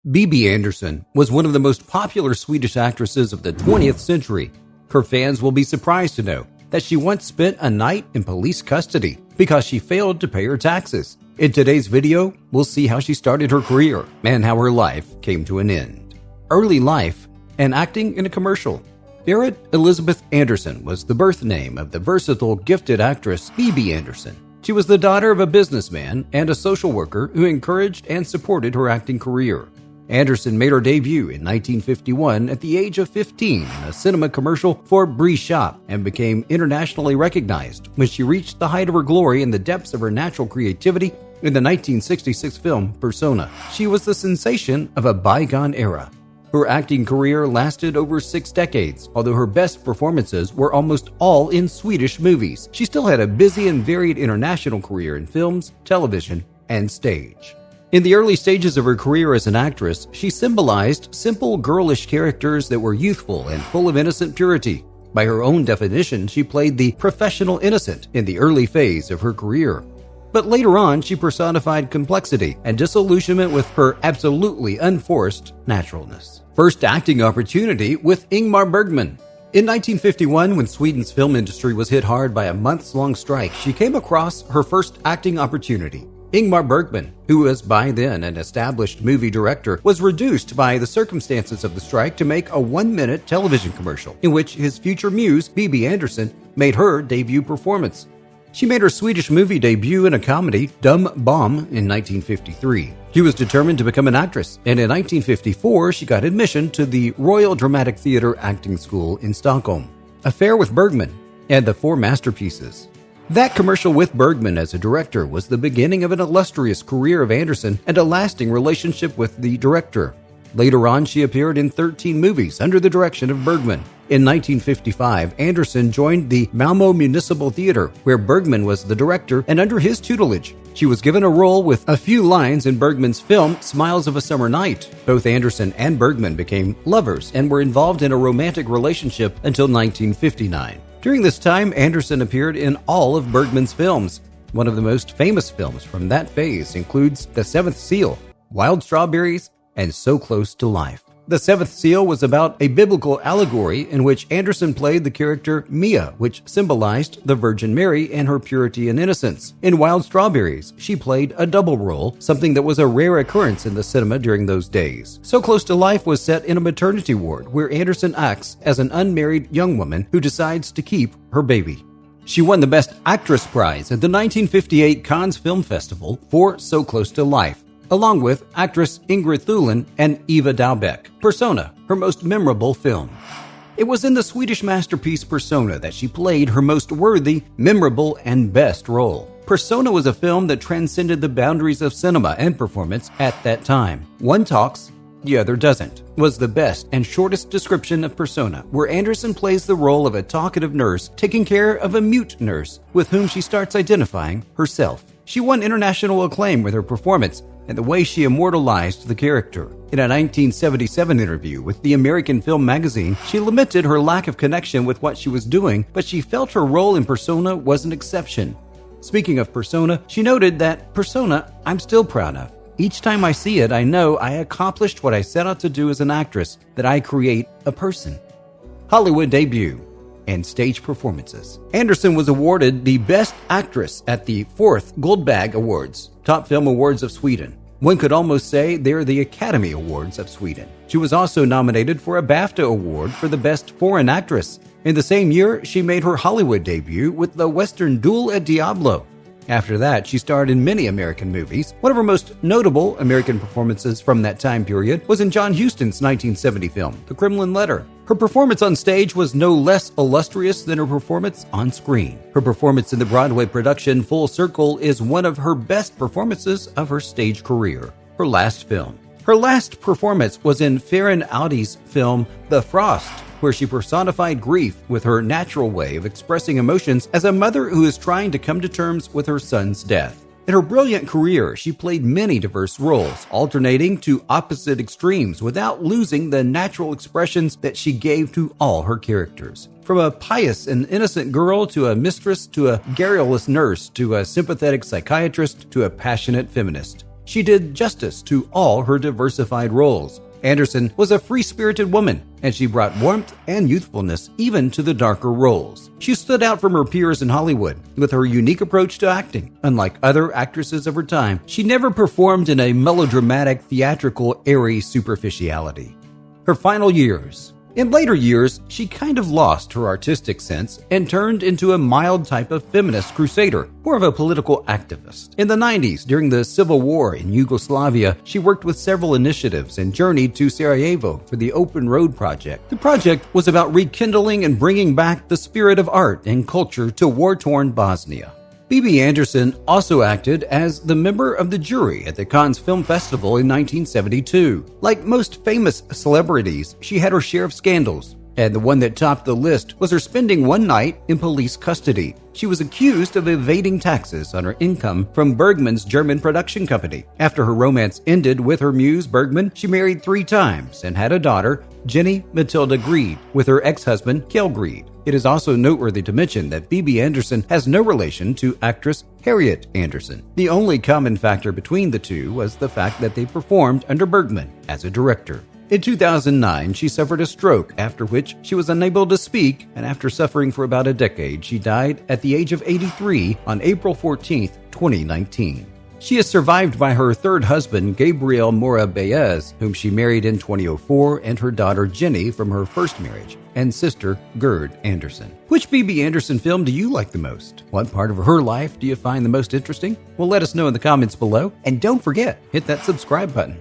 Bibi Andersson was one of the most popular Swedish actresses of the 20th century. Her fans will be surprised to know that she once spent a night in police custody because she failed to pay her taxes. In today's video, we'll see how she started her career and how her life came to an end. Early life and acting in a commercial. Berit Elizabeth Andersson was the birth name of the versatile, gifted actress Bibi Andersson. She was the daughter of a businessman and a social worker who encouraged and supported her acting career. Andersson made her debut in 1951 at the age of 15 in a cinema commercial for Brie Shop and became internationally recognized when she reached the height of her glory in the depths of her natural creativity in the 1966 film Persona. She was the sensation of a bygone era. Her acting career lasted over 6 decades, although her best performances were almost all in Swedish movies. She still had a busy and varied international career in films, television, and stage. In the early stages of her career as an actress, she symbolized simple, girlish characters that were youthful and full of innocent purity. By her own definition, she played the professional innocent in the early phase of her career. But later on, she personified complexity and disillusionment with her absolutely unforced naturalness. First acting opportunity with Ingmar Bergman. In 1951, when Sweden's film industry was hit hard by a months-long strike, she came across her first acting opportunity. Ingmar Bergman, who was by then an established movie director, was reduced by the circumstances of the strike to make a 1-minute television commercial in which his future muse, Bibi Andersson, made her debut performance. She made her Swedish movie debut in a comedy, Dumb Bomb, in 1953. She was determined to become an actress, and in 1954 she got admission to the Royal Dramatic Theatre Acting School in Stockholm. Affair with Bergman, and The Four Masterpieces. That commercial with Bergman as a director was the beginning of an illustrious career of Andersson and a lasting relationship with the director. Later on, she appeared in 13 movies under the direction of Bergman. In 1955, Andersson joined the Malmö Municipal Theatre, where Bergman was the director, and under his tutelage, she was given a role with a few lines in Bergman's film Smiles of a Summer Night. Both Andersson and Bergman became lovers and were involved in a romantic relationship until 1959. During this time, Andersson appeared in all of Bergman's films. One of the most famous films from that phase includes The Seventh Seal, Wild Strawberries, and So Close to Life. The Seventh Seal was about a biblical allegory in which Andersson played the character Mia, which symbolized the Virgin Mary and her purity and innocence. In Wild Strawberries, she played a double role, something that was a rare occurrence in the cinema during those days. So Close to Life was set in a maternity ward where Andersson acts as an unmarried young woman who decides to keep her baby. She won the Best Actress prize at the 1958 Cannes Film Festival for So Close to Life, along with actress Ingrid Thulin and Eva Dalbeck. Persona, her most memorable film. It was in the Swedish masterpiece Persona that she played her most worthy, memorable, and best role. Persona was a film that transcended the boundaries of cinema and performance at that time. One talks, the other doesn't, was the best and shortest description of Persona, where Andersson plays the role of a talkative nurse taking care of a mute nurse with whom she starts identifying herself. She won international acclaim with her performance and the way she immortalized the character. In a 1977 interview with the American Film Magazine, she lamented her lack of connection with what she was doing, but she felt her role in Persona was an exception. Speaking of Persona, she noted that Persona I'm still proud of. Each time I see it, I know I accomplished what I set out to do as an actress, that I create a person. Hollywood debut and stage performances. Andersson was awarded the Best Actress at the 4th Guldbagge Awards, Top Film Awards of Sweden. One could almost say they're the Academy Awards of Sweden. She was also nominated for a BAFTA Award for the Best Foreign Actress. In the same year, she made her Hollywood debut with the Western Duel at Diablo. After that, she starred in many American movies. One of her most notable American performances from that time period was in John Huston's 1970 film, The Kremlin Letter. Her performance on stage was no less illustrious than her performance on screen. Her performance in the Broadway production Full Circle is one of her best performances of her stage career. Her last film. Her last performance was in Farron Audi's film The Frost, where she personified grief with her natural way of expressing emotions as a mother who is trying to come to terms with her son's death. In her brilliant career, she played many diverse roles, alternating to opposite extremes without losing the natural expressions that she gave to all her characters. From a pious and innocent girl to a mistress to a garrulous nurse to a sympathetic psychiatrist to a passionate feminist. she did justice to all her diversified roles. Andersson was a free-spirited woman, and she brought warmth and youthfulness even to the darker roles. She stood out from her peers in Hollywood with her unique approach to acting. Unlike other actresses of her time, she never performed in a melodramatic, theatrical, airy superficiality. Her final years. In later years, she kind of lost her artistic sense and turned into a mild type of feminist crusader, more of a political activist. In the 90s, during the Civil War in Yugoslavia, she worked with several initiatives and journeyed to Sarajevo for the Open Road Project. The project was about rekindling and bringing back the spirit of art and culture to war-torn Bosnia. Bibi Andersson also acted as the member of the jury at the Cannes Film Festival in 1972. Like most famous celebrities, she had her share of scandals, and the one that topped the list was her spending one night in police custody. She was accused of evading taxes on her income from Bergman's German production company. After her romance ended with her muse Bergman, she married 3 times and had a daughter, Jenny Matilda Greed, with her ex-husband, Kjell Greed. It is also noteworthy to mention that Bibi Andersson has no relation to actress Harriet Andersson. The only common factor between the two was the fact that they performed under Bergman as a director. In 2009, she suffered a stroke, after which she was unable to speak, and after suffering for about a decade, she died at the age of 83 on April 14, 2019. She is survived by her third husband, Gabriel Mora Baez, whom she married in 2004, and her daughter Jenny from her first marriage, and sister Gerd Andersson. Which Bibi Andersson film do you like the most? What part of her life do you find the most interesting? Well, let us know in the comments below, and don't forget, hit that subscribe button.